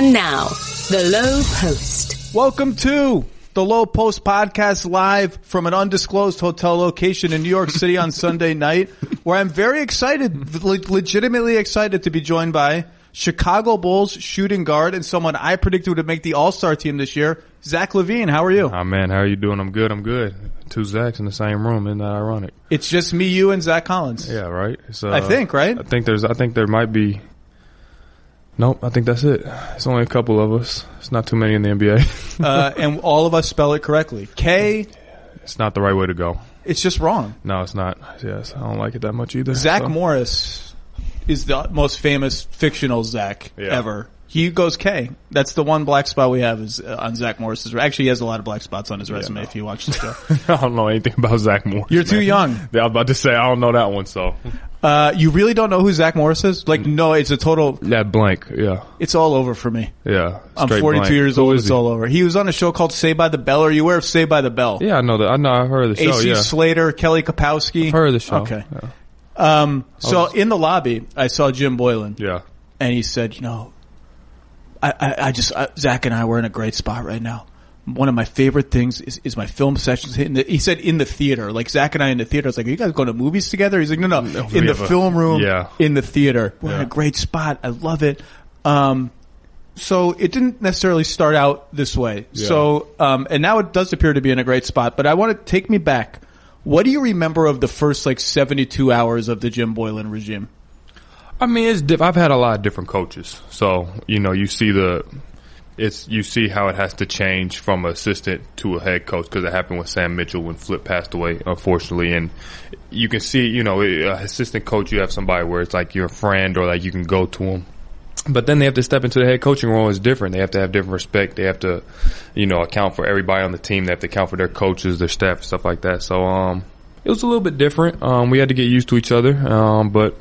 And now, the Lowe Post. Welcome to the Lowe Post podcast, live from an undisclosed hotel location in New York City on Sunday night, where I'm very excited, legitimately excited to be joined by Chicago Bulls shooting guard and someone I predicted would make the All-Star team this year, Zach LaVine. How are you? Oh, man, how are you doing? I'm good. Two Zachs in the same room. Isn't that ironic? It's just me, you, and Zach Collins. Yeah, right? I think, right? I think there might be. Nope, I think that's it. It's only a couple of us. It's not too many in the NBA. And all of us spell it correctly. K. It's not the right way to go. It's just wrong. No, it's not. Yes, I don't like it that much either. Zach Morris is the most famous fictional Zach ever. He goes K. That's the one black spot we have is on Zach Morris's. Actually, he has a lot of black spots on his resume if you watch the show. I don't know anything about Zach Morris. You're too young. Yeah, I was about to say I don't know that one. So, you really don't know who Zach Morris is? Like, no, it's a total. That blank. Yeah, it's all over for me. Yeah, I'm 42 blank. years old. It's all over. He was on a show called Saved by the Bell. Are you aware of Saved by the Bell? Yeah, I know that. I know. I've heard of the show. AC Yeah. Slater, Kelly Kapowski. I've heard of the show. Okay. Yeah. So in the lobby, I saw Jim Boylen. Yeah. And he said, you know, Zach and I were in a great spot right now. One of my favorite things is my film sessions. He said in the theater, like Zach and I in the theater. I was like, are you guys going to movies together? He's like, no, in the film room, in the theater. We're in a great spot. I love it. So it didn't necessarily start out this way. Yeah. So, and now it does appear to be in a great spot, but I want to take me back. What do you remember of the first 72 hours of the Jim Boylen regime? I mean, I've had a lot of different coaches, so you see how it has to change from an assistant to a head coach because it happened with Sam Mitchell when Flip passed away, unfortunately. And you can see, an assistant coach, you have somebody where it's like your friend or like you can go to them. But then they have to step into the head coaching role. It's different. They have to have different respect. They have to, account for everybody on the team. They have to account for their coaches, their staff, stuff like that. So, it was a little bit different. We had to get used to each other. But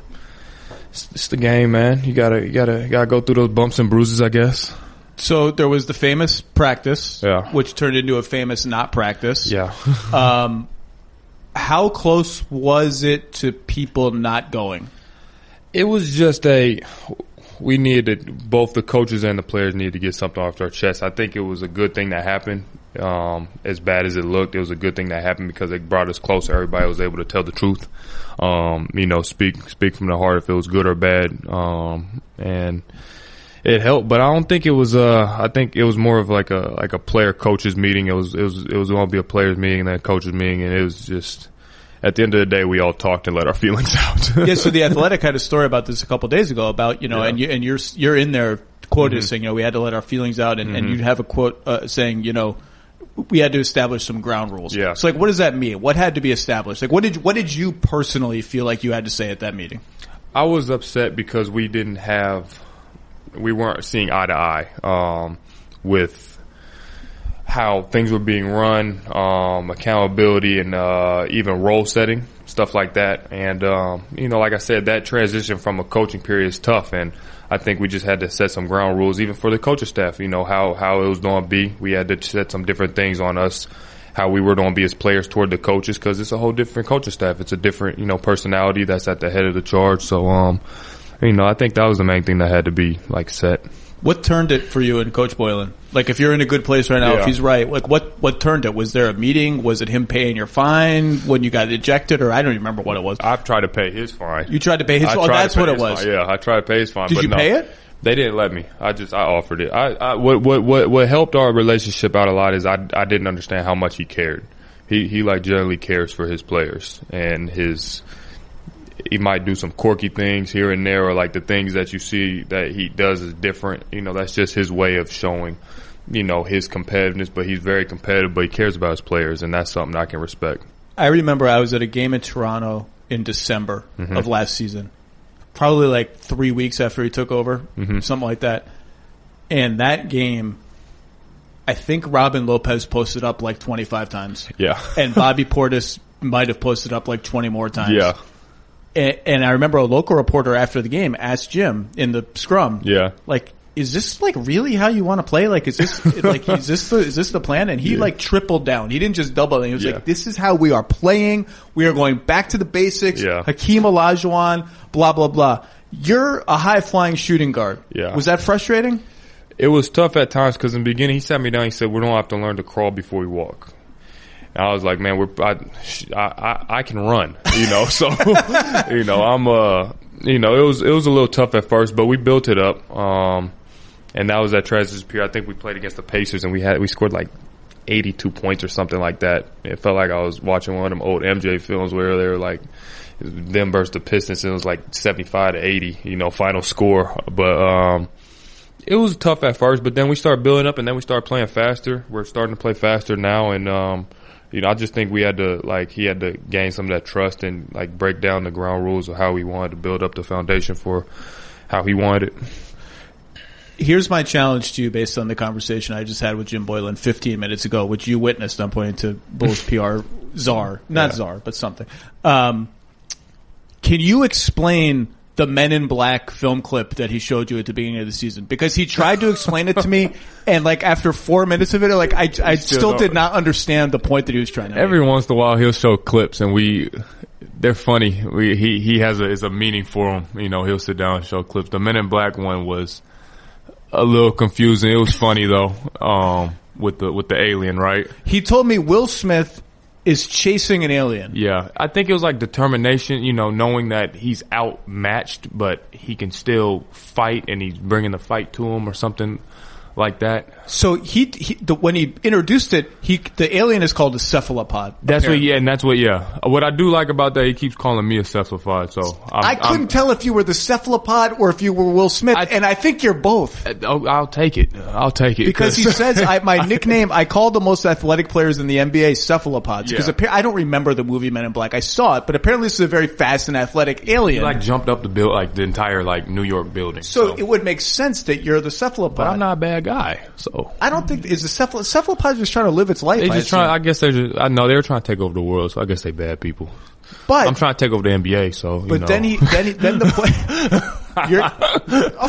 it's the game, man. You gotta go through those bumps and bruises, I guess. So there was the famous practice, yeah, which turned into a famous not practice. Yeah. How close was it to people not going? It was just we needed, both the coaches and the players needed to get something off their chest. I think it was a good thing that happened. As bad as it looked, it was a good thing that happened because it brought us closer. Everybody was able to tell the truth. Speak from the heart if it was good or bad. And it helped, but I don't think it was. I think it was more of like a player coaches meeting. It was going to be a players meeting and then a coaches meeting, and it was just. At the end of the day, we all talked and let our feelings out. Yeah, so the Athletic had a story about this a couple of days ago about and you're in there quoted saying we had to let our feelings out, and you have a quote saying we had to establish some ground rules. Yeah. So what does that mean? What had to be established? Like what did you personally feel like you had to say at that meeting? I was upset because we weren't seeing eye to eye with how things were being run, accountability, and even role setting, stuff like that. And like I said, that transition from a coaching period is tough, and I think we just had to set some ground rules, even for the coaching staff. How it was going to be. We had to set some different things on us, how we were going to be as players toward the coaches, because it's a whole different coaching staff. It's a different personality that's at the head of the charge. So I think that was the main thing that had to be set. What turned it for you and Coach Boylen? Like, if you're in a good place right now, if he's right, like, what turned it? Was there a meeting? Was it him paying your fine when you got ejected? Or I don't even remember what it was. I've tried to pay his fine. You tried to pay his fine? Oh, that's what it was. Yeah, I tried to pay his fine. Did you pay it? They didn't let me. I offered it. What helped our relationship out a lot is I didn't understand how much he cared. He generally cares for his players, and he might do some quirky things here and there, or the things that you see that he does is different. That's just his way of showing, his competitiveness. But he's very competitive, but he cares about his players, and that's something I can respect. I remember I was at a game in Toronto in December of last season, probably 3 weeks after he took over, something like that. And that game, I think Robin Lopez posted up 25 times. Yeah. And Bobby Portis might have posted up 20 more times. Yeah. And I remember a local reporter after the game asked Jim in the scrum, is this really how you want to play? Is this is this the plan? And he tripled down. He didn't just double. He was like, this is how we are playing. We are going back to the basics. Yeah. Hakeem Olajuwon, blah, blah, blah. You're a high flying shooting guard. Yeah. Was that frustrating? It was tough at times because in the beginning he sat me down. He said, "We don't have to learn to crawl before we walk." And I was like, "Man, I can run, you know." So, you know, it was a little tough at first, but we built it up. And that was that transition period. I think we played against the Pacers, and we scored like 82 points or something like that. It felt like I was watching one of them old MJ films where they were like them versus the Pistons, and it was like 75-80, you know, final score. But it was tough at first, but then we started building up, and then we started playing faster. We're starting to play faster now, and you know, I just think he had to gain some of that trust and like break down the ground rules of how he wanted to build up the foundation for how he wanted it. Here's my challenge to you based on the conversation I just had with Jim Boylen 15 minutes ago, which you witnessed. I'm pointing to Bulls PR czar, not czar, but something. Can you explain the Men in Black film clip that he showed you at the beginning of the season? Because he tried to explain it to me, and like after 4 minutes of it, like I still did not understand the point that he was trying to make. Every once in a while, he'll show clips, and they're funny. He has a meaning for them. You know, he'll sit down and show clips. The Men in Black one was a little confusing. It was funny though, with the alien, right? He told me Will Smith is chasing an alien. Yeah, I think it was like determination, you know, knowing that he's outmatched, but he can still fight, and he's bringing the fight to him or something like that. So when he introduced it, the alien is called a cephalopod. That's what I do like about that, he keeps calling me a cephalopod. So I couldn't tell if you were the cephalopod or if you were Will Smith, and I think you're both. I'll take it. Because he says my nickname. I call the most athletic players in the NBA cephalopods because I don't remember the movie Men in Black. I saw it, but apparently this is a very fast and athletic alien. He like jumped up the entire like New York building. So it would make sense that you're the cephalopod. But I'm not a bad guy, so I don't think is the cephalopod just trying to live its life. I guess I know they were trying to take over the world, so I guess they bad people. But I'm trying to take over the NBA, so but then the play.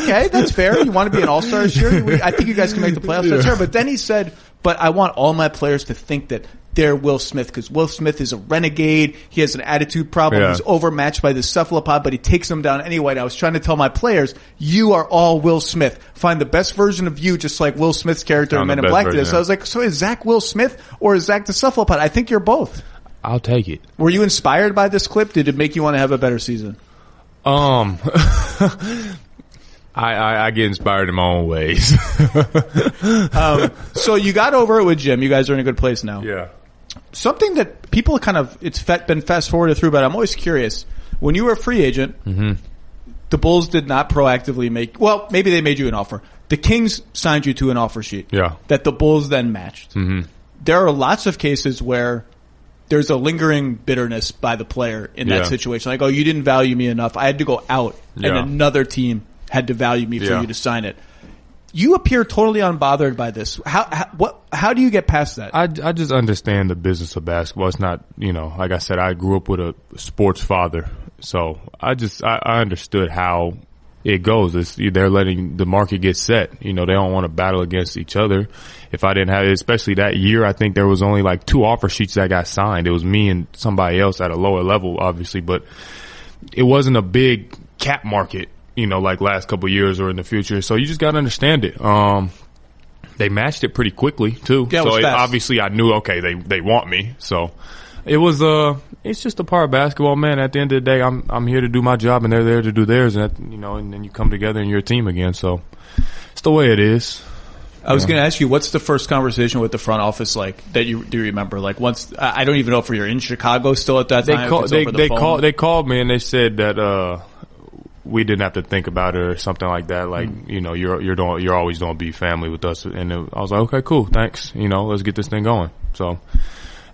Okay, that's fair. You want to be an all-star this year? I think you guys can make the playoffs. That's fair. But then he said, "But I want all my players to think that they're Will Smith because Will Smith is a renegade. He has an attitude problem. He's overmatched by this cephalopod, but he takes them down anyway." And I was trying to tell my players, "You are all Will Smith. Find the best version of you, just like Will Smith's character in Men in Black did." So I was like, "So is Zach Will Smith or is Zach the cephalopod?" I think you're both. I'll take it. Were you inspired by this clip? Did it make you want to have a better season? I get inspired in my own ways. So you got over it with Jim. You guys are in a good place now. Yeah. Something that people been fast forwarded through, but I'm always curious. When you were a free agent, the Bulls did not proactively maybe they made you an offer. The Kings signed you to an offer sheet. Yeah. That the Bulls then matched. Mm-hmm. There are lots of cases where there's a lingering bitterness by the player in that situation. Like, oh, you didn't value me enough. I had to go out, and another team had to value me for you to sign it. You appear totally unbothered by this. How do you get past that? I just understand the business of basketball. It's not, you know, like I said, I grew up with a sports father, so I understood how it goes. They're letting the market get set. You know, they don't want to battle against each other. If I didn't have it, especially that year, I think there was only like 2 offer sheets that got signed. It was me and somebody else at a lower level, obviously, but it wasn't a big cap market, you know, like last couple of years or in the future. So you just got to understand it. They matched it pretty quickly too. Yeah, so obviously I knew, okay, they want me. So it was, it's just a part of basketball, man. At the end of the day, I'm here to do my job and they're there to do theirs. And you know, and then you come together and you're a team again. So it's the way it is. I was going to ask you, what's the first conversation with the front office like that you remember? Like once, I don't even know if you're in Chicago still at that time. They called me and they said that, we didn't have to think about it or something like that. Like, you know, you're always going to be family with us. And I was like, okay, cool. Thanks. You know, let's get this thing going. So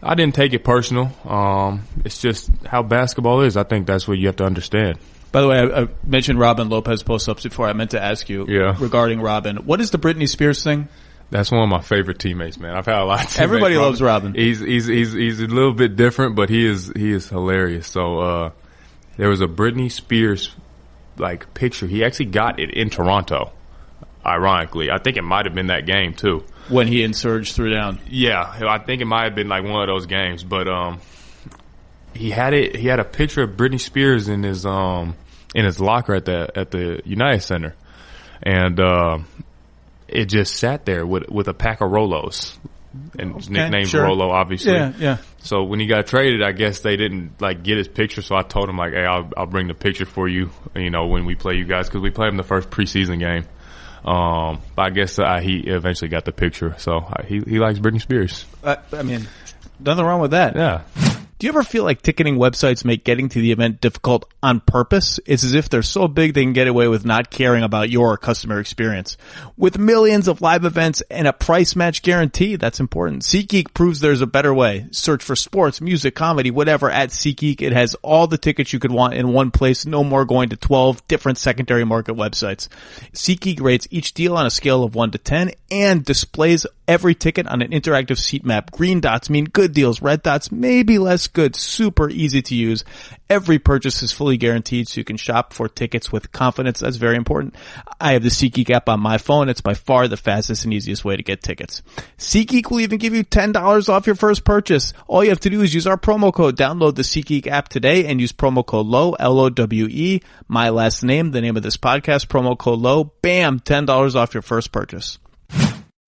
I didn't take it personal. It's just how basketball is. I think that's what you have to understand. By the way, I mentioned Robin Lopez post-ups before. I meant to ask you regarding Robin. What is the Britney Spears thing? That's one of my favorite teammates, man. I've had a lot of teammates. Everybody loves Robin. He's a little bit different, but he is hilarious. So, there was a Britney Spears like picture. He actually got it in Toronto. Ironically, I think it might have been that game too. When he and Serge threw down. Yeah, I think it might have been like one of those games. But he had it. He had a picture of Britney Spears in his locker at the United Center, and it just sat there with a pack of Rolos. And his nickname's sure. Rolo, obviously. Yeah. So when he got traded, I guess they didn't like get his picture. So I told him like, "Hey, I'll bring the picture for you. You know, when we play you guys, because we played him the first preseason game." But I guess he eventually got the picture. So he likes Britney Spears. I mean, nothing wrong with that. Yeah. Do you ever feel like ticketing websites make getting to the event difficult on purpose? It's as if they're so big they can get away with not caring about your customer experience. With millions of live events and a price match guarantee, that's important. SeatGeek proves there's a better way. Search for sports, music, comedy, whatever at SeatGeek. It has all the tickets you could want in one place. No more going to 12 different secondary market websites. SeatGeek rates each deal on a scale of 1 to 10 and displays every ticket on an interactive seat map. Green dots mean good deals. Red dots maybe less good. Super easy to use. Every purchase is fully guaranteed, so you can shop for tickets with confidence. That's very important. I have the SeatGeek app on my phone. It's by far the fastest and easiest way to get tickets. SeatGeek will even give you $10 off your first purchase. All you have to do is use our promo code. Download the SeatGeek app today and use promo code Lowe, L-O-W-E, my last name, the name of this podcast, promo code Lowe. Bam, $10 off your first purchase.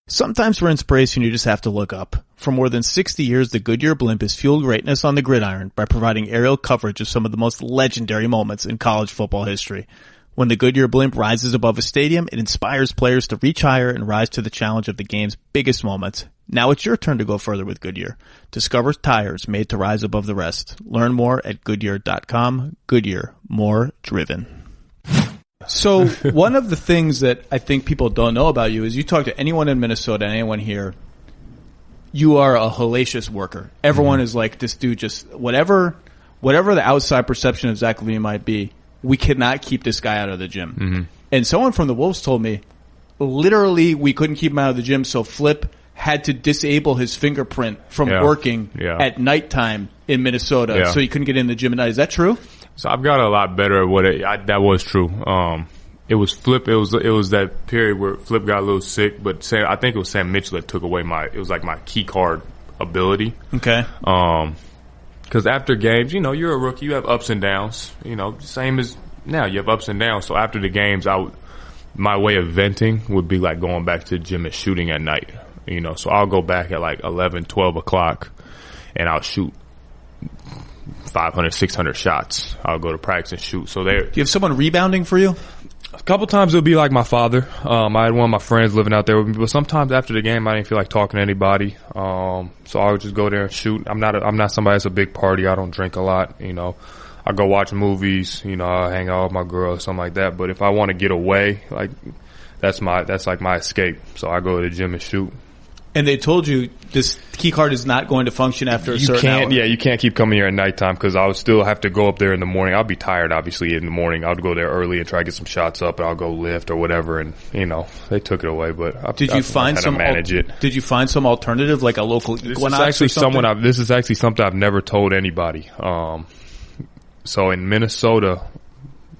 Sometimes for inspiration, you just have to look up. For more than 60 years, the Goodyear blimp has fueled greatness on the gridiron by providing aerial coverage of some of the most legendary moments in college football history. When the Goodyear blimp rises above a stadium, it inspires players to reach higher and rise to the challenge of the game's biggest moments. Now it's your turn to go further with Goodyear. Discover tires made to rise above the rest. Learn more at Goodyear.com. Goodyear, more driven. So one of the things that I think people don't know about you is you talk to anyone in Minnesota, anyone here, you are a hellacious worker. Everyone is like, this dude just, whatever the outside perception of Zach LaVine might be, we cannot keep this guy out of the gym. Mm-hmm. And someone from the Wolves told me, literally, we couldn't keep him out of the gym, so Flip had to disable his fingerprint from working at nighttime in Minnesota, so he couldn't get in the gym at night. Is that true? So I've got a lot better at what that was true. It was Flip. It was that period where Flip got a little sick, but I think it was Sam Mitchell that took away it was like my key card ability. Okay. Because after games, you know, you're a rookie, you have ups and downs. You know, same as now, you have ups and downs. So after the games, my way of venting would be like going back to the gym and shooting at night. You know, so I'll go back at like 11, 12 o'clock, and I'll shoot 500, 600 shots. I'll go to practice and shoot. So there. Do you have someone rebounding for you? A couple times it'll be like my father. I had one of my friends living out there with me, but sometimes after the game I didn't feel like talking to anybody. So I would just go there and shoot. I'm not somebody that's a big party. I don't drink a lot. You know, I go watch movies. You know, I hang out with my girl or something like that. But if I want to get away, like that's like my escape. So I go to the gym and shoot. And they told you this key card is not going to function after a certain hour. Yeah, you can't keep coming here at nighttime because I would still have to go up there in the morning. I'll be tired, obviously, in the morning. I'll go there early and try to get some shots up, and I'll go lift or whatever. And you know, they took it away. But did you find some alternative, like a local Equinox? This is actually something I've never told anybody. So in Minnesota,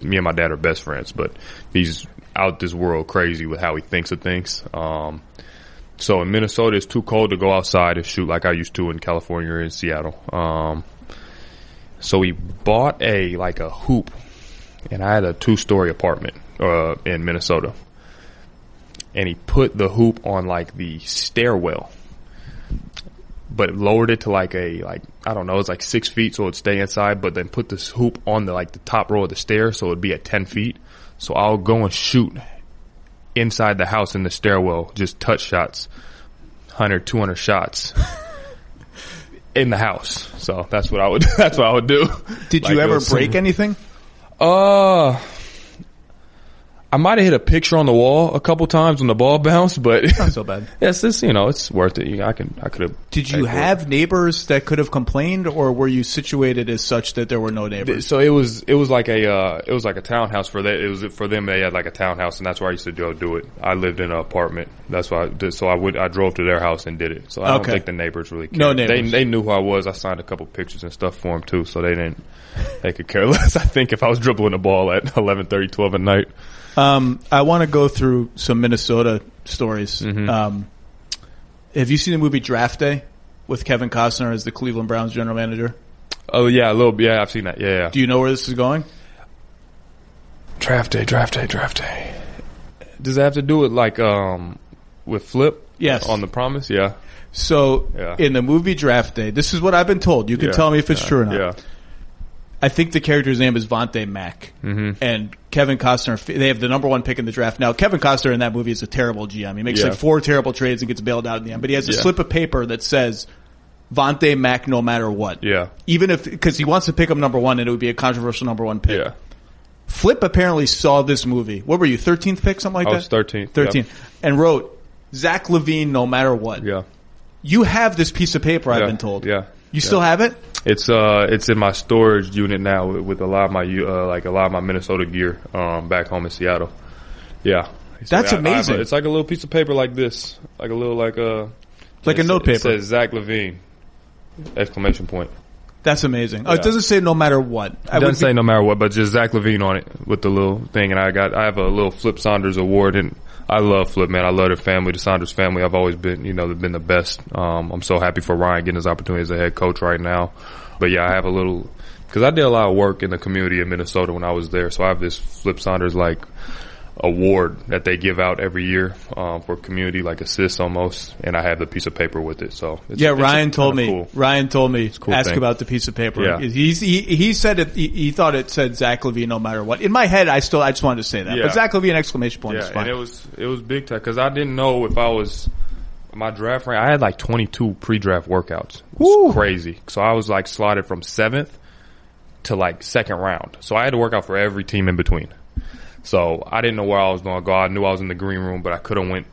me and my dad are best friends, but he's out this world crazy with how he thinks of things. So in Minnesota, it's too cold to go outside and shoot like I used to in California or in Seattle. So we bought a hoop, and I had a 2-story apartment in Minnesota. And he put the hoop on like the stairwell, but lowered it to I don't know, it's like 6 feet so it'd stay inside, but then put this hoop on the top row of the stairs so it'd be at 10 feet. So I'll go and shoot inside the house in the stairwell, just touch shots, 100, 200 shots in the house. So that's what I would do. Did you ever break anything? I might have hit a picture on the wall a couple times when the ball bounced, but not so bad. Yes, it's worth it. I could have. Did you have neighbors that could have complained, or were you situated as such that there were no neighbors? So it was like a townhouse for that. It was for them. They had like a townhouse, and that's where I used to go do it. I lived in an apartment. That's why. I drove to their house and did it. So I don't think the neighbors really cared. No neighbors. They knew who I was. I signed a couple pictures and stuff for them too, so they could care less. I think if I was dribbling the ball at 11:30, 12 at night. I want to go through some Minnesota stories. Mm-hmm. Have you seen the movie Draft Day with Kevin Costner as the Cleveland Browns general manager? Oh, yeah, a little bit. Yeah, I've seen that. Yeah. Do you know where this is going? Draft Day. Does it have to do with with Flip? Yes. On the promise? Yeah. So, in the movie Draft Day, this is what I've been told. You can tell me if it's true or not. Yeah. I think the character's name is Vontae Mack. Mm-hmm. And Kevin Costner, they have the number 1 pick in the draft. Now, Kevin Costner in that movie is a terrible GM. He makes like 4 terrible trades and gets bailed out in the end. But he has a slip of paper that says Vontae Mack no matter what. Yeah. Even if, because he wants to pick him number 1 and it would be a controversial number 1 pick. Yeah. Flip apparently saw this movie. What were you, 13th pick, something like that? I was 13th. 13th. Yep. And wrote, Zach LaVine no matter what. Yeah. You have this piece of paper, I've been told. Yeah. You still have it? It's in my storage unit now with a lot of my Minnesota gear back home in Seattle. Yeah, that's amazing. It's like a little piece of paper like this, like a little like a note paper. It says Zach LaVine! Exclamation point. That's amazing. Oh, it doesn't say no matter what. It doesn't say no matter what, but just Zach LaVine on it with the little thing. And I have a little Flip Saunders award, and I love Flip, man. I love their family, the Saunders family. I've always been, they've been the best. I'm so happy for Ryan getting his opportunity as a head coach right now. But yeah, I have a little, because I did a lot of work in the community in Minnesota when I was there. So I have this Flip Saunders award that they give out every year for community, like assists almost, and I have the piece of paper with it. So Ryan told me. Cool. Ryan told me cool ask thing. about the piece of paper. Yeah. He said it. He thought it said Zach LaVine no matter what. In my head, I just wanted to say that. Yeah. But Zach LaVine exclamation point is fine. And it was big time because I didn't know if I was my draft rank. I had like 22 pre-draft workouts. It was crazy. So I was like slotted from 7th to like 2nd round. So I had to work out for every team in between. So I didn't know where I was going to go. I knew I was in the green room, but I could have went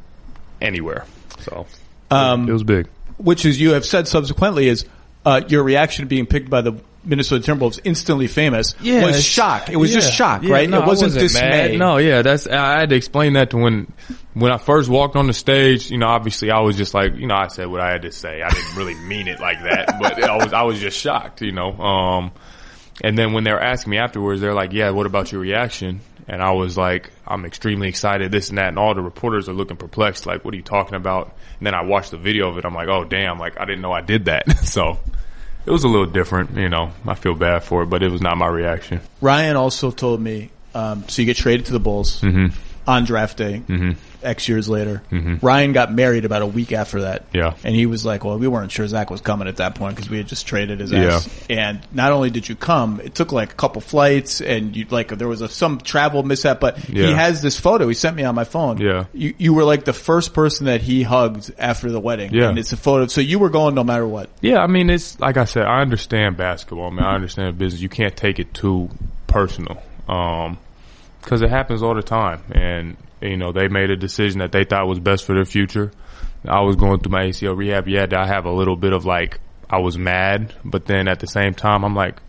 anywhere. So it was big. Which is, you have said subsequently, is your reaction to being picked by the Minnesota Timberwolves, instantly famous, was shock. It was just shock, right? No, it wasn't dismay. Mad. No, I had to explain that to when I first walked on the stage. Obviously I was just like, I said what I had to say. I didn't really mean it like that, but I was just shocked, And then when they were asking me afterwards, they're like, "Yeah, what about your reaction?" And I was like, "I'm extremely excited, this and that." And all the reporters are looking perplexed, like, "What are you talking about?" And then I watched the video of it. I'm like, "Oh, damn, like, I didn't know I did that." So it was a little different, I feel bad for it, but it was not my reaction. Ryan also told me, so you get traded to the Bulls on draft day, X years later. Ryan got married about a week after that. Yeah. And he was like, well, we weren't sure Zach was coming at that point because we had just traded his ass. And not only did you come, it took like a couple flights and there was some travel mishap, but he has this photo he sent me on my phone. Yeah. You were like the first person that he hugged after the wedding. Yeah. And it's a photo. So you were going no matter what. Yeah. I mean, it's like I said, I understand basketball, man. I understand business. You can't take it too personal. Cause it happens all the time. And, they made a decision that they thought was best for their future. I was going through my ACL rehab. Yeah, I have a little bit of I was mad, but then at the same time, I'm like,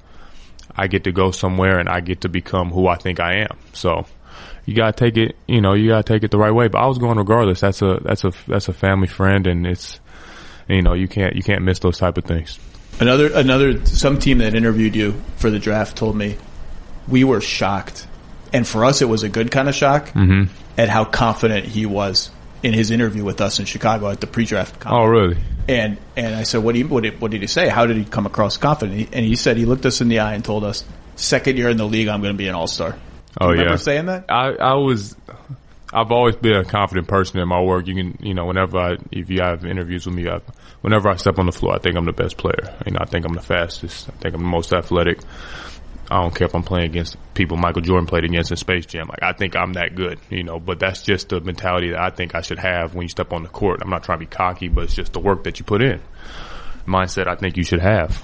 I get to go somewhere and I get to become who I think I am. So you gotta take it, you gotta take it the right way. But I was going regardless. That's a family friend, and it's, you can't miss those type of things. Some team that interviewed you for the draft told me we were shocked. And for us, it was a good kind of shock at how confident he was in his interview with us in Chicago at the pre-draft conference. Oh, really? And I said, what did he say? How did he come across confident? And he said he looked us in the eye and told us, second year in the league, I'm going to be an all-star. Do you remember saying that? I've always been a confident person in my work. You can, if you have interviews with me, whenever I step on the floor, I think I'm the best player. I think I'm the fastest. I think I'm the most athletic. I don't care if I'm playing against people Michael Jordan played against in Space Jam. I think I'm that good, but that's just the mentality that I think I should have when you step on the court. I'm not trying to be cocky, but it's just the work that you put in. Mindset I think you should have.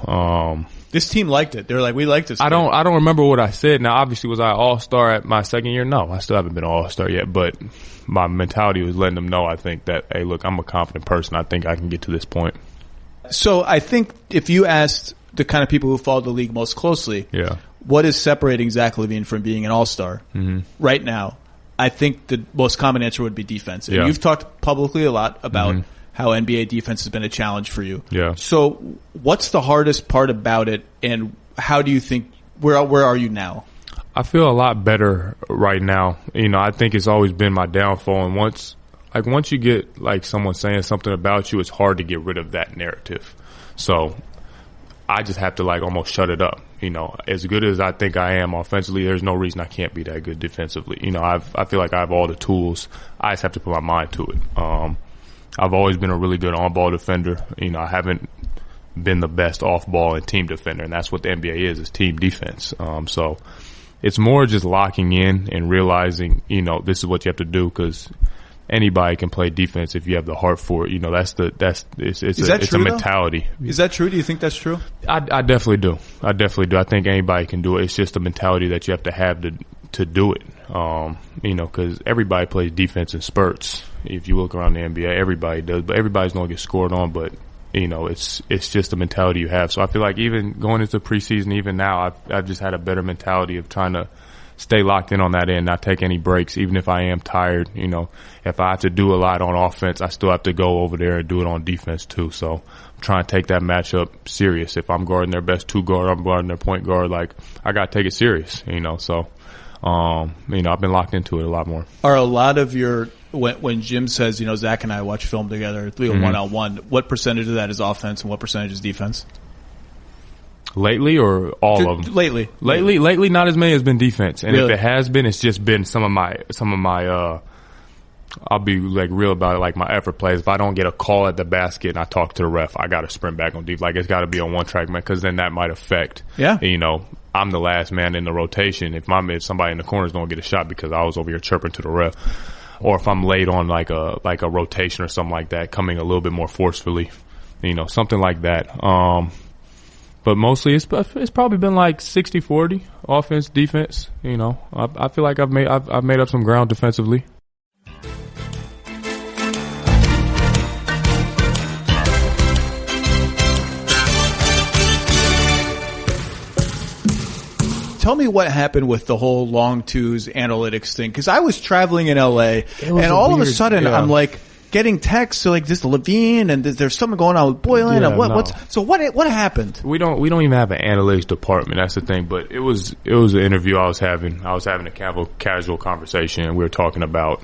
This team liked it. They're like, we like this. I don't remember what I said. Now, obviously, was I all-star at my second year? No, I still haven't been an all-star yet, but my mentality was letting them know, I think, that, hey, look, I'm a confident person. I think I can get to this point. So I think if you asked the kind of people who follow the league most closely, what is separating Zach LaVine from being an all-star right now? I think the most common answer would be defense. And you've talked publicly a lot about how NBA defense has been a challenge for you. Yeah. So what's the hardest part about it, and how do you think, where are you now? I feel a lot better right now. I think it's always been my downfall. And once you get someone saying something about you, it's hard to get rid of that narrative. So I just have to almost shut it up. As good as I think I am offensively, there's no reason I can't be that good defensively. I feel like I have all the tools. I just have to put my mind to it. I've always been a really good on-ball defender. I haven't been the best off-ball and team defender, and that's what the NBA is team defense. So it's more just locking in and realizing, this is what you have to do, because anybody can play defense if you have the heart for it. It's a mentality. Is that true? Do you think that's true? I definitely do. I think anybody can do it. It's just a mentality that you have to do it. Because everybody plays defense in spurts. If you look around the NBA, everybody does, but everybody's going to get scored on. But it's just a mentality you have. So I feel like even going into preseason, even now, I've just had a better mentality of trying to stay locked in on that end, not take any breaks, even if I am tired. If I have to do a lot on offense, I still have to go over there and do it on defense too. So I'm trying to take that matchup serious. If I'm guarding their best two guard, I'm guarding their point guard, I got to take it serious, So, I've been locked into it a lot more. Are a lot of your, when Jim says, Zach and I watch film together, one-on-one, what percentage of that is offense and what percentage is defense? Lately or all of them? Lately, not as many has been defense. And really? If it has been, it's just been some of my, I'll be real about it, my effort plays. If I don't get a call at the basket and I talk to the ref, I got to sprint back on defense. It's got to be on one track, man, because then that might affect. Yeah. I'm the last man in the rotation. If somebody in the corner is going to get a shot because I was over here chirping to the ref, or if I'm late on a rotation or something like that, coming a little bit more forcefully, something like that. But mostly it's probably been 60-40 offense, defense. I feel like I've made up some ground defensively. Tell me what happened with the whole long twos analytics thing, because I was traveling in LA and all of a sudden I'm getting texts this LaVine and there's something going on with Boylen. And what happened? We don't even have an analytics department. That's the thing. But it was an interview I was having. I was having a casual conversation, and we were talking about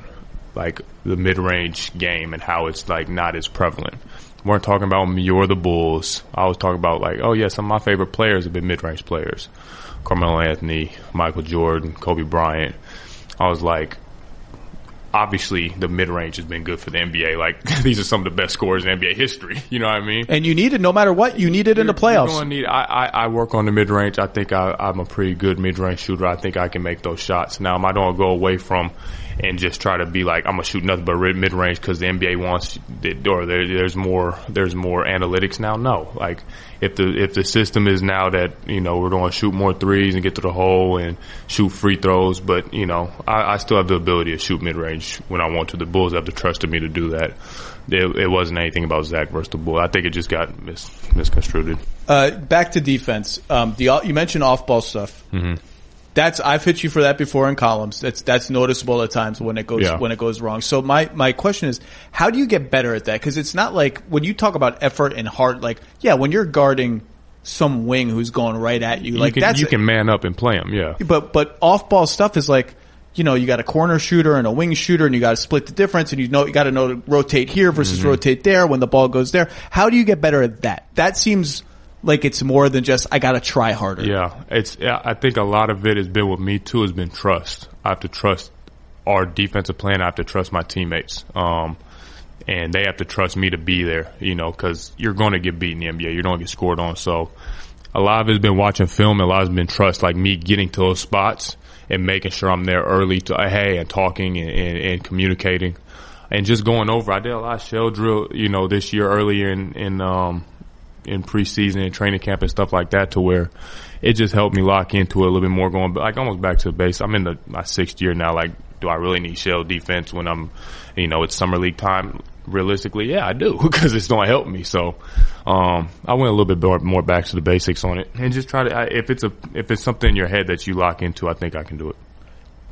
the mid-range game and how it's not as prevalent. We weren't talking about me or the Bulls. I was talking about some of my favorite players have been mid-range players. Carmelo Anthony, Michael Jordan, Kobe Bryant. I was obviously the mid-range has been good for the NBA. These are some of the best scorers in NBA history. You know what I mean? And you need it no matter what. You need it in the playoffs. I work on the mid-range. I think I'm a pretty good mid-range shooter. I think I can make those shots. Now, am I going to go away from and just try to be I'm going to shoot nothing but mid-range because the NBA wants it, or there's more analytics now? No. If the system is now that, we're going to shoot more threes and get to the hole and shoot free throws, but, I still have the ability to shoot mid-range when I want to. The Bulls have to trust me to do that. It wasn't anything about Zach versus the Bulls. I think it just got misconstrued. Back to defense. You mentioned off-ball stuff. Mm-hmm. I've hit you for that before in columns. That's noticeable at times when it goes wrong. So my question is, how do you get better at that? Because it's not when you talk about effort and heart, when you're guarding some wing who's going right at you, you can man up and play him, yeah. But off ball stuff is you got a corner shooter and a wing shooter, and you got to split the difference, and you got to know to rotate here versus rotate there when the ball goes there. How do you get better at that? That seems it's more than just I got to try harder. Yeah, I think a lot of it has been with me too. Has been trust. I have to trust our defensive plan. I have to trust my teammates, and they have to trust me to be there. Because you're going to get beat in the NBA. You're going to get scored on. So a lot of it's been watching film. A lot has been trust, me getting to those spots and making sure I'm there early to and talking and communicating and just going over. I did a lot of shell drill, this year earlier in preseason and training camp and stuff like that, to where it just helped me lock into it a little bit more, going almost back to the base. I'm in my 6th year now. Do I really need shell defense when I'm, it's summer league time? Realistically, yeah, I do, because it's going to help me. So, I went a little bit more back to the basics on it and just try to, if it's something in your head that you lock into, I think I can do it.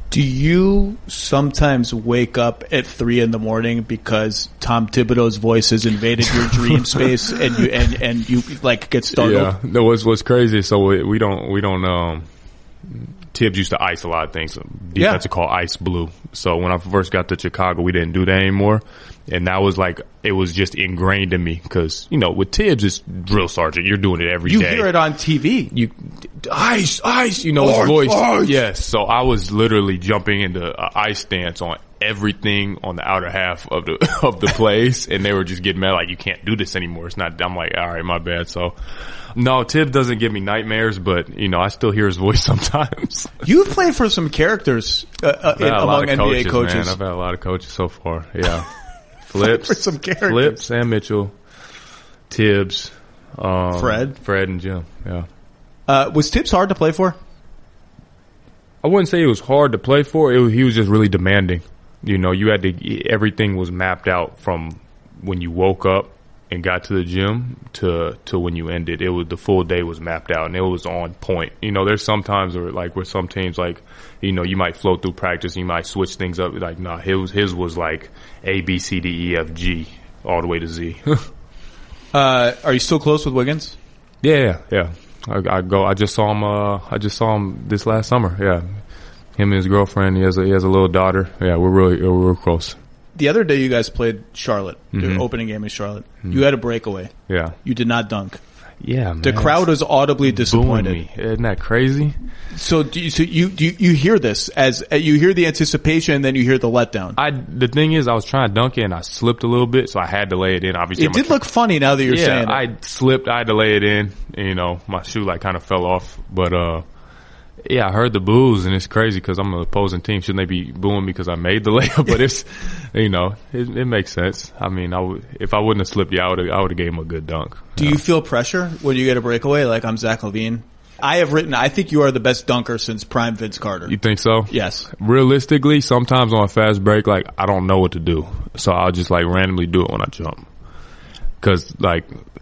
Do you sometimes wake up at 3 a.m. because Tom Thibodeau's voice has invaded your dream space and you get startled? Yeah, what's crazy. So we don't. Tibbs used to ice a lot of things. Defense are called ice blue. So when I first got to Chicago, we didn't do that anymore. And that was it was just ingrained in me because, with Tibbs, it's drill sergeant. You're doing it every day. You hear it on TV. Ice, his voice. Ice. Yes. So I was literally jumping into ice stance on everything on the outer half of the place, and they were just getting mad like, you can't do this anymore. It's not. I'm like, all right, my bad. So no, Tibbs doesn't give me nightmares, but I still hear his voice sometimes. You've played for some characters among NBA coaches. Man. I've had a lot of coaches so far. Yeah, Flips, for some characters. Flips, Sam Mitchell, Tibbs, Fred, and Jim. Yeah. Was Tibbs hard to play for? I wouldn't say it was hard to play for. He was just really demanding. You had to. Everything was mapped out from when you woke up and got to the gym to when you ended. It was the full day was mapped out and it was on point. There's sometimes where some teams you might flow through practice, and you might switch things up. Like no, his was like A B C D E F G all the way to Z. Are you still close with Wiggins? Yeah. I just saw him this last summer. Yeah. Him and his girlfriend. He has a little daughter. Yeah, we're real close. The other day you guys played Charlotte, the opening game in Charlotte. Mm-hmm. You had a breakaway. Yeah. You did not dunk. Yeah, man. The crowd was audibly disappointed. Me. Isn't that crazy? So you hear this as you hear the anticipation, and then you hear the letdown. The thing is, I was trying to dunk it and I slipped a little bit, so I had to lay it in. Obviously, it did look funny now that you're saying it. I slipped. I had to lay it in. And, my shoe kind of fell off, but yeah, I heard the boos, and it's crazy because I'm an opposing team. Shouldn't they be booing me because I made the layup? But it's, it makes sense. I mean, if I wouldn't have slipped, I would have gave him a good dunk. Do you feel pressure when you get a breakaway? Like, I'm Zach LaVine. I think you are the best dunker since prime Vince Carter. You think so? Yes. Realistically, sometimes on a fast break, I don't know what to do. So I'll just randomly do it when I jump. Cause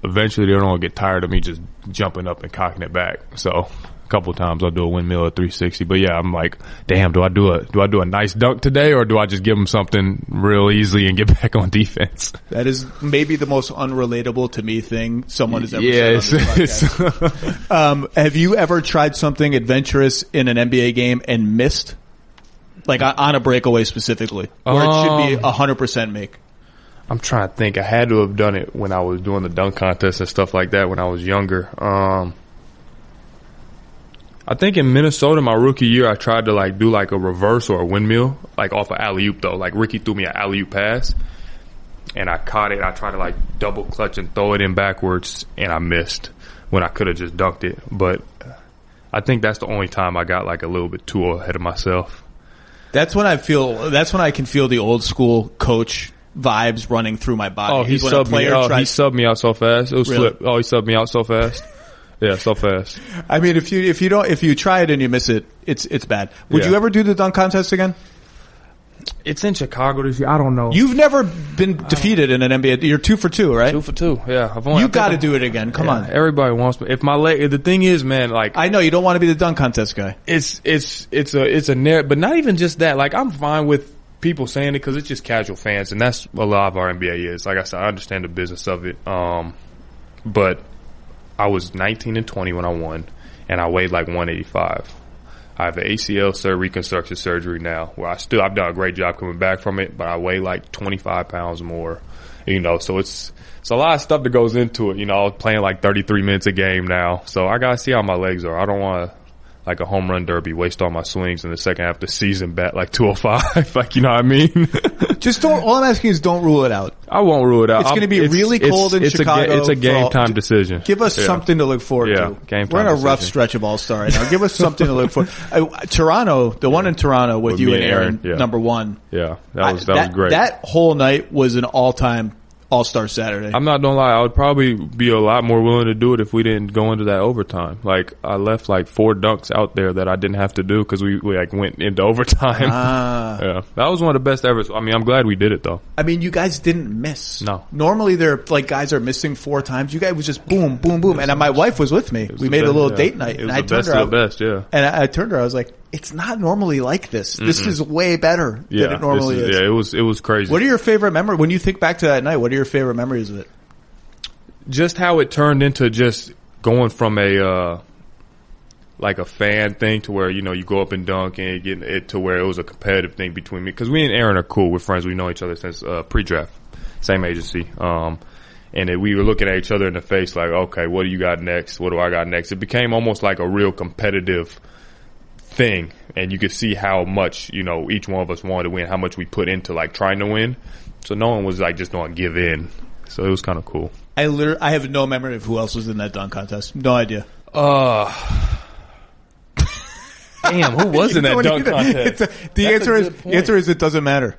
eventually they're going to get tired of me just jumping up and cocking it back. So a couple of times I'll do a windmill at 360. But yeah, I'm like, damn, do I do a nice dunk today, or do I just give them something real easy and get back on defense? That is maybe the most unrelatable to me thing someone has ever said on this podcast. Have you ever tried something adventurous in an NBA game and missed? Like on a breakaway specifically, where it should be 100% make? I'm trying to think. I had to have done it when I was doing the dunk contest and stuff like that when I was younger. I think in Minnesota, my rookie year, I tried to do a reverse or a windmill, off an alley-oop though. Ricky threw me an alley-oop pass, and I caught it. I tried to double clutch and throw it in backwards, and I missed when I could have just dunked it. But I think that's the only time I got a little bit too ahead of myself. That's when I can feel the old school coach vibes running through my body. Oh, he subbed me out so fast. It was really? Flip. Oh, he subbed me out so fast. Yeah, so fast. I mean, if you try it and you miss it, it's bad. Would you ever do the dunk contest again? It's in Chicago this year. I don't know. You've never been defeated in an NBA. You're 2 for 2, right? 2 for 2. Yeah, you got to do it again. Come on. Everybody wants me. If my leg. The thing is, man. I know you don't want to be the dunk contest guy. It's a narrative, but not even just that. I'm fine with people saying it because it's just casual fans, and that's a lot of our NBA is. Like I said, I understand the business of it. But I was 19 and 20 when I won, and I weighed 185. I have an ACL reconstruction surgery now, where I've done a great job coming back from it, but I weigh 25 pounds more, so it's a lot of stuff that goes into it. I was playing 33 minutes a game now, so I gotta see how my legs are. I don't want to, a home run derby, waste all my swings in the second half of the season, bat 205, you know what I mean? All I'm asking is don't rule it out. I won't rule it out. It's going to be really cold in Chicago. It's a game time decision. Give us something to look forward to. Game time We're in a rough stretch of All-Star right now. Give us something to look forward to. Toronto, the one in Toronto with you and Aaron, number one. Yeah, that was great. That whole night was an all-time All-Star Saturday. I'm not gonna lie, I would probably be a lot more willing to do it if we didn't go into that overtime. I left 4 dunks out there that I didn't have to do because we went into overtime. Yeah, that was one of the best ever. I mean, I'm glad we did it though. I mean, you guys didn't miss. No. Normally they're guys are missing 4 times. You guys was just boom, boom, boom. And my wife was with me. We made a little date night. It was the best of the best, yeah. And I turned to her, I was like, it's not normally like this. Mm-mm. This is way better than it normally is. Yeah, it was crazy. What are your favorite memories? When you think back to that night, what are your favorite memories of it? Just how it turned into just going from a fan thing to where, you go up and dunk and get it to where it was a competitive thing between me. Because we and Aaron are cool. We're friends. We know each other since pre-draft. Same agency. And we were looking at each other in the face okay, what do you got next? What do I got next? It became almost like a real competitive thing, and you could see how much, you know, each one of us wanted to win, how much we put into like trying to win. So no one was like just going to give in. So it was kind of cool. I have no memory of who else was in that dunk contest. No idea. Damn, who was in that dunk contest? The answer is it doesn't matter.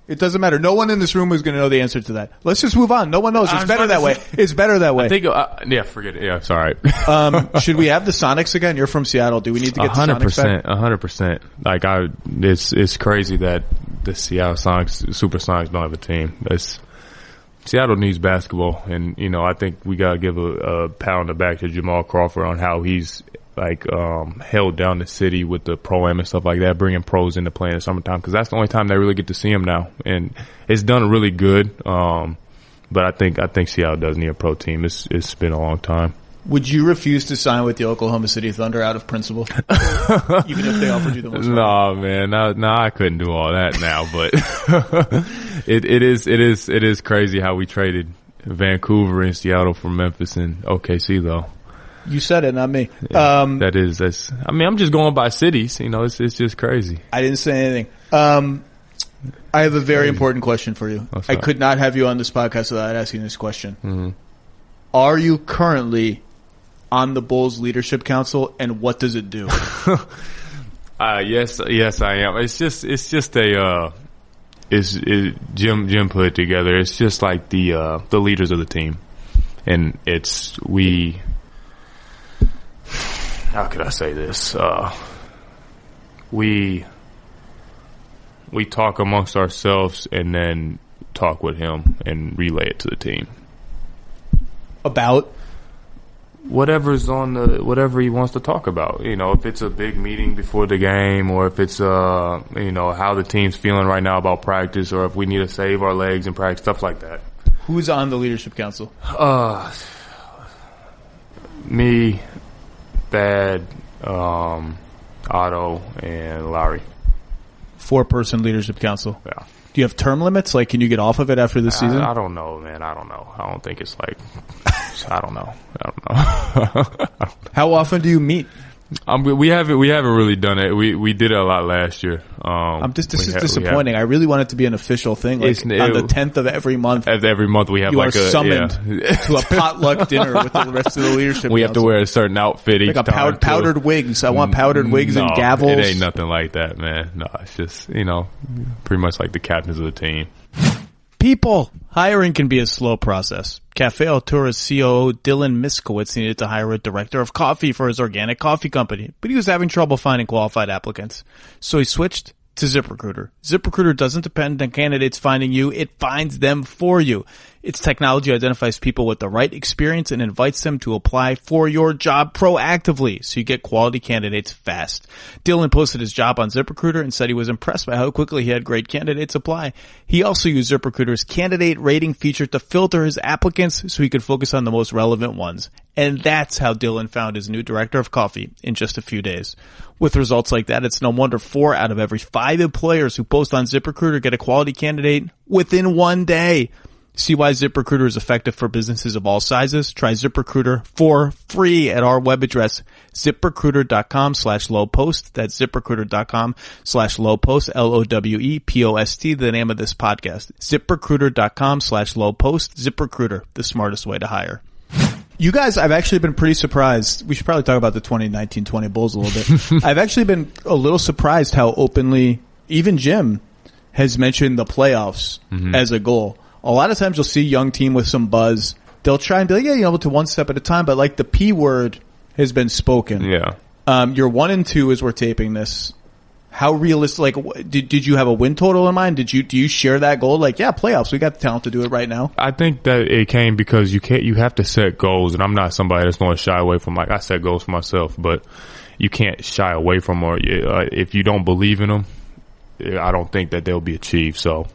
It doesn't matter. No one in this room is going to know the answer to that. Let's just move on. No one knows. It's better that way. It's better that way. I think, yeah, forget it. Yeah, it's all right. Should we have the Sonics again? You're from Seattle. Do we need to get the Sonics back? 100%. Like, it's crazy that the Seattle Sonics, Supersonics don't have a team. Seattle needs basketball, and, you know, I think we got to give a pat on the back to Jamal Crawford on how he's like held down the city with the pro-am and stuff like that, bringing pros into play in the summertime, because that's the only time they really get to see him now, and it's done really good. But I think Seattle does need a pro team. It's been a long time. Would you refuse to sign with the Oklahoma City Thunder out of principle, even if they offered you the most money? No, man, no, I couldn't do all that now. But it is crazy how we traded Vancouver and Seattle for Memphis and OKC, though. You said it, not me. Yeah, that's. I mean, I'm just going by cities. You know, it's just crazy. I didn't say anything. I have a very important question for you. I could not have you on this podcast without asking this question. Mm-hmm. Are you currently on the Bulls Leadership Council, and what does it do? Yes, I am. It's just a. Jim put it together. It's just like the leaders of the team, and we. How could I say this? We talk amongst ourselves and then talk with him and relay it to the team. About? Whatever he wants to talk about. You know, if it's a big meeting before the game, or if it's, you know, how the team's feeling right now about practice, or if we need to save our legs in practice, stuff like that. Who's on the Leadership Council? Me, Thad, Otto, and Lowry. 4-person Leadership Council. Yeah. Do you have term limits? Like, can you get off of it after this season? I don't know, man. I don't know. I don't think it's like. I don't know. How often do you meet? We haven't really done it. We did it a lot last year. This is disappointing. I really want it to be an official thing. Like on the 10th of every month. Every month we have you are summoned to a potluck dinner with the rest of the leadership. We have to wear a certain outfit each time. Like powdered wigs. I want powdered wigs and gavels. It ain't nothing like that, man. No, it's just, you know, pretty much like the captains of the team. People, hiring can be a slow process. Cafe Altura's COO Dylan Miskowitz needed to hire a director of coffee for his organic coffee company, but he was having trouble finding qualified applicants. So he switched to ZipRecruiter. ZipRecruiter doesn't depend on candidates finding you, it finds them for you. Its technology identifies people with the right experience and invites them to apply for your job proactively, so you get quality candidates fast. Dylan posted his job on ZipRecruiter and said he was impressed by how quickly he had great candidates apply. He also used ZipRecruiter's candidate rating feature to filter his applicants so he could focus on the most relevant ones. And that's how Dylan found his new director of coffee in just a few days. With results like that, it's no wonder 4 out of every 5 employers who post on ZipRecruiter get a quality candidate within 1 day. See why ZipRecruiter is effective for businesses of all sizes? Try ZipRecruiter for free at our web address, ZipRecruiter.com/lowpost. That's ZipRecruiter.com/lowpost, LOWEPOST, the name of this podcast. ZipRecruiter.com/lowpost. ZipRecruiter, the smartest way to hire. You guys, I've actually been pretty surprised. We should probably talk about the 2019-20 Bulls a little bit. I've actually been a little surprised how openly even Jim has mentioned the playoffs as a goal. A lot of times you'll see a young team with some buzz. They'll try and be like, yeah, you know, to one step at a time. But like the P word has been spoken. Yeah. You're 1-2 as we're taping this. How realistic? Like, did you have a win total in mind? Do you share that goal? Like, yeah, playoffs. We got the talent to do it right now. I think that it came because you have to set goals, and I'm not somebody that's going to shy away from. Like, I set goals for myself, but you can't shy away from them. Or if you don't believe in them, I don't think that they'll be achieved. So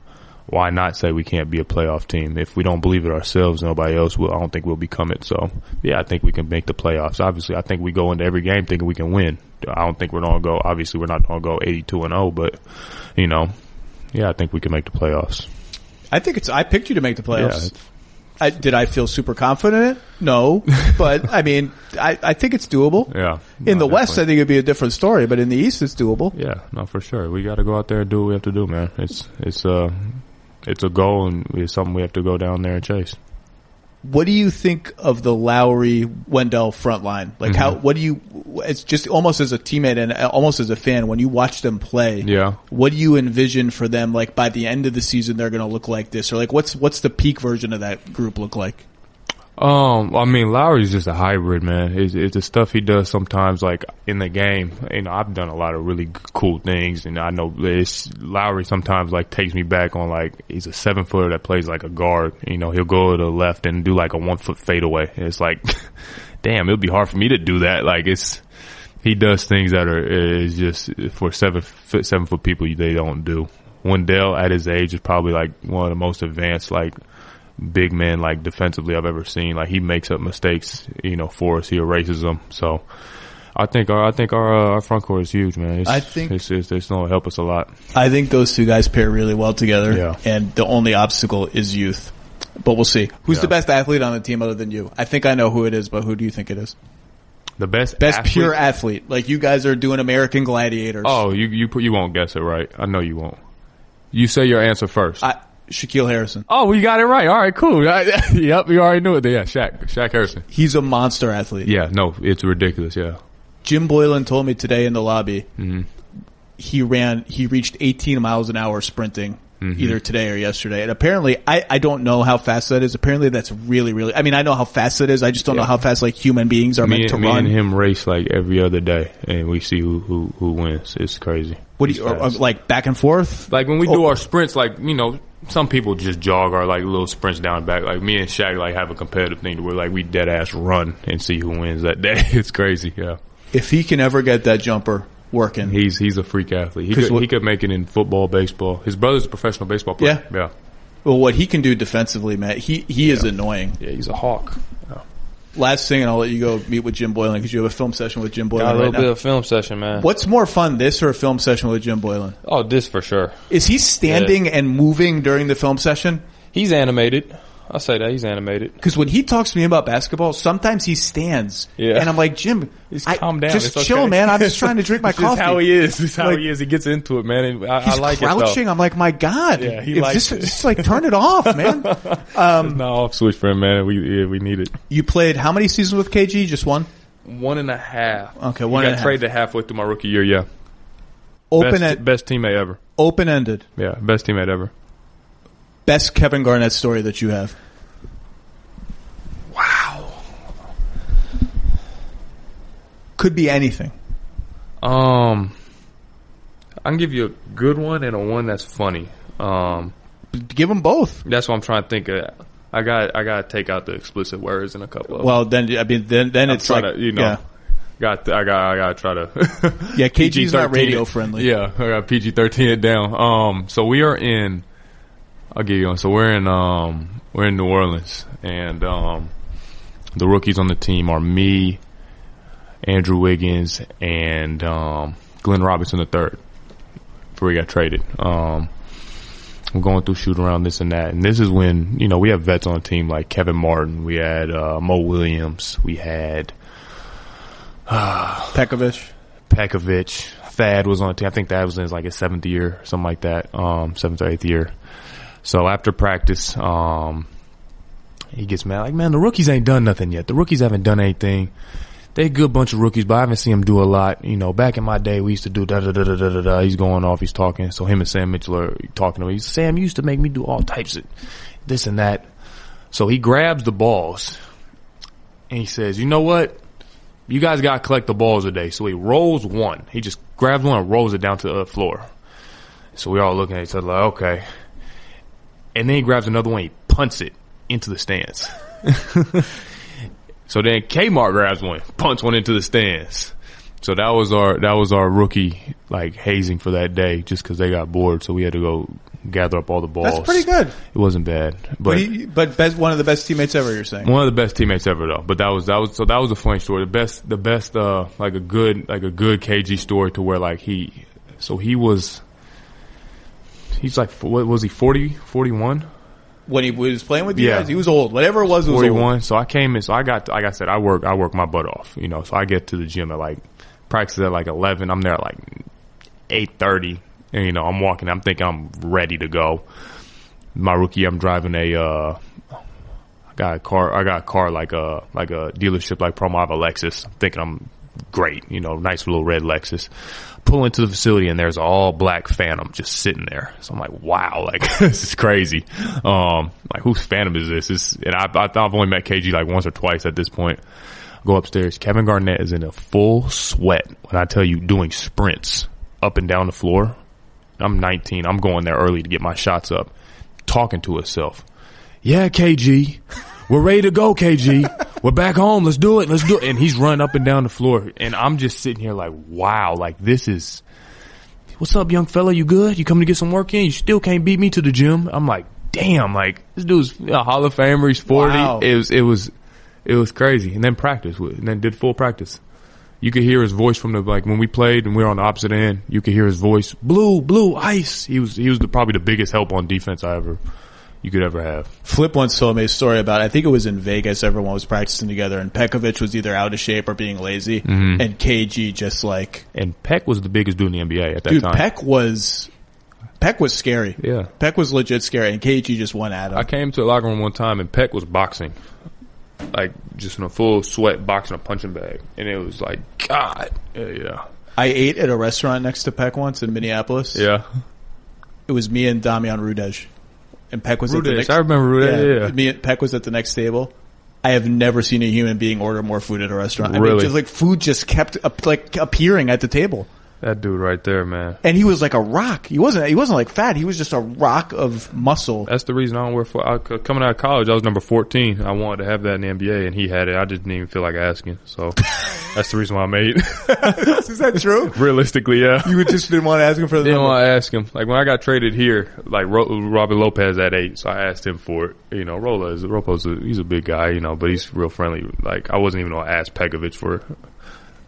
why not say we can't be a playoff team? If we don't believe it ourselves, nobody else will. I don't think we'll become it. So, yeah, I think we can make the playoffs. Obviously, I think we go into every game thinking we can win. I don't think we're going to go – obviously, we're not going to go 82-0, but, you know, yeah, I think we can make the playoffs. I think I picked you to make the playoffs. Yeah, Did I feel super confident in it? No. But, I mean, I think it's doable. Yeah. In the West, I think it'd be a different story, but in the East, it's doable. Yeah, no, for sure. We got to go out there and do what we have to do, man. It's a goal, and it's something we have to go down there and chase. What do you think of the Lowry-Wendell front line? Like, it's just almost as a teammate and almost as a fan, when you watch them play, what do you envision for them, like, by the end of the season, they're going to look like this? Or, like, what's the peak version of that group look like? I mean, Lowry's just a hybrid, man. It's the stuff he does sometimes, like, in the game. You know, I've done a lot of really cool things, and I know Lowry sometimes, like, takes me back on, like, he's a 7-footer that plays like a guard. You know, he'll go to the left and do, like, a 1-foot fadeaway. And it's like, damn, it'll be hard for me to do that. Like, he does things that is just, for 7-foot people, they don't do. Wendell, at his age, is probably, like, one of the most advanced, like, big men, like, defensively I've ever seen. Like, he makes up mistakes, you know, for us. He erases them. So I think our front court is huge, man. It's going to help us a lot. I think those two guys pair really well together, and the only obstacle is youth. But we'll see. Who's the best athlete on the team other than you? I think I know who it is, but who do you think it is? The best pure athlete. Like, you guys are doing American Gladiators. Oh, you won't guess it right. I know you won't. You say your answer first. Shaquille Harrison. Oh, we got it right. All right, cool. Yep, you already knew it. Yeah, Shaq Harrison. He's a monster athlete. Yeah, no, it's ridiculous, yeah. Jim Boylen told me today in the lobby, he reached 18 miles an hour sprinting either today or yesterday. And apparently, I don't know how fast that is. Apparently, that's really, really, I mean, I know how fast it is. I just don't know how fast, like, human beings are meant to run. Me and him race, like, every other day, and we see who wins. It's crazy. What do you, like, back and forth? Like, when we do our sprints, like, you know, some people just jog our, like, little sprints down and back. Like, me and Shaq, like, have a competitive thing to where, like, we dead ass run and see who wins that day. It's crazy, yeah. If he can ever get that jumper working, he's a freak athlete. He could make it in football, baseball. His brother's a professional baseball player. Yeah. Well, what he can do defensively, man, he is annoying. Yeah, he's a hawk. Yeah. Last thing, and I'll let you go meet with Jim Boylen because you have a film session with Jim Boylen Got a little bit of film session, man. What's more fun, this or a film session with Jim Boylen? Oh, this for sure. Is he standing and moving during the film session? He's animated. I'll say that. He's animated. Because when he talks to me about basketball, sometimes he stands. Yeah. And I'm like, Jim, calm down. Just chill, man. I'm just trying to drink my coffee. This is how he is. This is how he is. He gets into it, man. And I like it, though. He's crouching. I'm like, my God. Yeah, he likes it. Just like, turn it off, man. No off switch for him, man. We need it. You played how many seasons with KG? Just one? 1.5. Okay, 1.5. Got traded halfway through my rookie year, yeah. Best teammate ever. Open-ended. Yeah, best teammate ever. Best Kevin Garnett story that you have? Wow. Could be anything. I can give you a good one and a one that's funny. Give them both. That's what I'm trying to think of. I got to take out the explicit words in a couple of them. Well, then it's like, to, you know, I got to try to. Yeah, KG's not radio friendly. Yeah, I got PG-13 it down. So we are in. I'll give you one. So we're in New Orleans, and the rookies on the team are me, Andrew Wiggins, and Glenn Robinson III. Before we got traded. We're going through shoot around this and that, and this is when, you know, we have vets on the team like Kevin Martin, we had Mo Williams, we had Pekovic, Thad was on the team. I think Thad was in like his 7th year, something like that, 7th or 8th year. So after practice, he gets mad, like, man, the rookies ain't done nothing yet. The rookies haven't done anything. They a good bunch of rookies, but I haven't seen them do a lot. You know, back in my day, we used to do da-da-da-da-da-da-da. He's going off, he's talking. So him and Sam Mitchell are talking to him. He's, Sam, you used to make me do all types of this and that. So he grabs the balls, and he says, you know what? You guys got to collect the balls today. So he rolls one. He just grabs one and rolls it down to the floor. So we all looking at each other like, okay. And then he grabs another one, he punts it into the stands. So then Kmart grabs one, punts one into the stands. So that was our rookie, like, hazing for that day, just because they got bored. So we had to go gather up all the balls. That's pretty good. It wasn't bad, but one of the best teammates ever. You're saying one of the best teammates ever, though. But that was a funny story. The best like a good KG story to where, like, he's like, what was he, 40, 41? when he was playing with you guys? He was old. Whatever it was 41. old. So I came in. So I got, like I said, I work my butt off. You know, so I get to the gym at like practice at like 11. I'm there at like 8:30, and you know, I'm walking. I'm thinking I'm ready to go. My rookie, I'm driving I got a car like a dealership like promo. I have a Lexus. I'm thinking I'm great. You know, nice little red Lexus. Pull into the facility and there's all black Phantom just sitting there. So I'm like, wow, like this is crazy. Like whose Phantom is this? And I've only met KG like once or twice at this point. Go upstairs. Kevin Garnett is in a full sweat. When I tell you, doing sprints up and down the floor. I'm 19. I'm going there early to get my shots up. Talking to himself. Yeah, KG. We're ready to go, KG. We're back home. Let's do it. Let's do it. And he's running up and down the floor. And I'm just sitting here like, wow, like this is, what's up, young fella? You good? You coming to get some work in? You still can't beat me to the gym. I'm like, damn, like this dude's a Hall of Famer. He's 40. Wow. It was crazy. And then and then did full practice. You could hear his voice from like when we played and we were on the opposite end, you could hear his voice, blue, ice. He was probably the biggest help on defense you could ever have. Flip once told me a story about, I think it was in Vegas, everyone was practicing together and Pekovic was either out of shape or being lazy, and KG just like... And Peck was the biggest dude in the NBA at that time. Peck was scary. Yeah. Peck was legit scary and KG just went at him. I came to the locker room one time and Peck was boxing. Like, just in a full sweat, boxing a punching bag. And it was like, God. Yeah. I ate at a restaurant next to Peck once in Minneapolis. Yeah. It was me and Damian Rudej. And Peck was at the next... I remember Rudej, yeah. Me and Peck was at the next table. I have never seen a human being order more food at a restaurant. Really? I mean, just like food just kept appearing at the table. That dude right there, man. And he was like a rock. He wasn't like fat. He was just a rock of muscle. That's the reason I don't wear coming out of college, I was number 14. I wanted to have that in the NBA, and he had it. I just didn't even feel like asking. So that's the reason why I made it. Is that true? Realistically, yeah. You just didn't want to ask him for the Didn't want to ask him. Like when I got traded here, like Robert Lopez at 8, so I asked him for it. You know, he's a big guy, you know, but he's real friendly. Like I wasn't even going to ask Pekovic for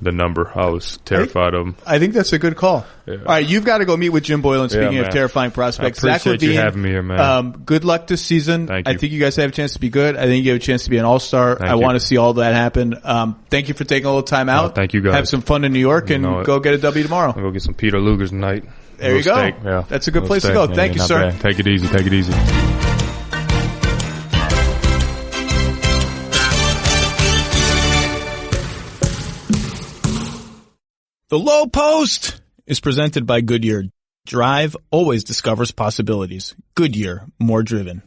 the number. I was terrified of him. I think that's a good call. Yeah. All right, you've got to go meet with Jim Boylen. Speaking of terrifying prospects, I appreciate Zach LaVine, you having me here, man. Good luck this season. Thank you. I think you guys have a chance to be good. I think you have a chance to be an all-star. I want to see all that happen. Thank you for taking a little time out. Thank you, guys. Have some fun in New York and go get a W tomorrow. I'll go get some Peter Luger's tonight. There you go. Steak. Yeah. That's a good place to go. Thank you, sir. Bad. Take it easy. Take it easy. The Lowe Post is presented by Goodyear. Drive always discovers possibilities. Goodyear, more driven.